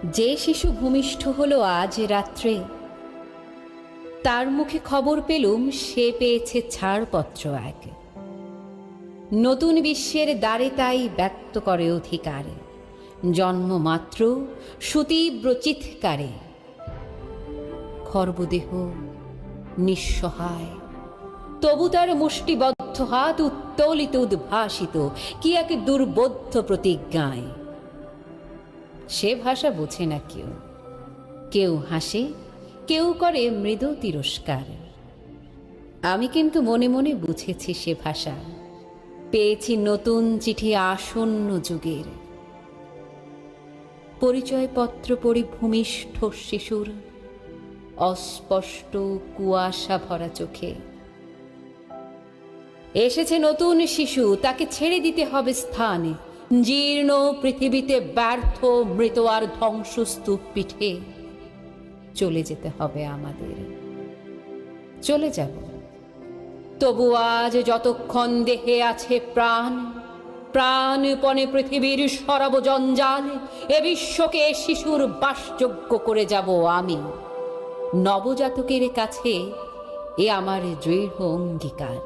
যে শিশু ভূমিষ্ঠ হলো আজ রাত্রে, তার মুখে খবর পেলুম সে পেয়েছে ছাড়পত্র এক। নতুন বিশ্বের দ্বারে তাই ব্যক্ত করে অধিকার, জন্মমাত্র সুতীব্র চিৎকারে। খর্বদেহ নিঃসহায়, তবু তার মুষ্টিবদ্ধ হাত উত্তোলিত উদ্ভাসিত কি এক দুর্বোধ্য প্রতিজ্ঞায়। সে ভাষা বোঝে না কেউ, কেউ হাসে, কেউ করে মৃদু তিরস্কার। আমি কিন্তু মনে মনে বুঝেছি সে ভাষা, পেয়েছি নতুন চিঠি আসন্ন যুগের। পরিচয়পত্র পড়ি ভূমিষ্ঠ শিশুর, অস্পষ্ট কুয়াশা ভরা চোখে। এসেছে নতুন শিশু, তাকে ছেড়ে দিতে হবে স্থান, জীর্ণ পৃথিবীতে ব্যর্থ মৃত আর ধ্বংসস্তূপ পিঠে। চলে যেতে হবে আমাদের, চলে যাব। তবু আজ যতক্ষণ দেহে আছে প্রাণ, প্রাণপণে পৃথিবীর সরব জঞ্জাল, এ বিশ্বকে শিশুর বাসযোগ্য করে যাব আমি। নবজাতকের কাছে এ আমার দৃঢ় অঙ্গীকার।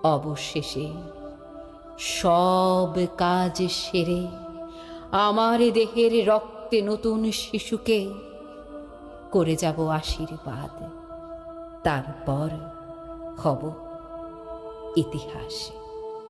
অবশেষে সব কাজ সেরে আমার দেহের রক্তে নতুন শিশুকে করে যাব আশীর্বাদ। তারপর হব ইতিহাস।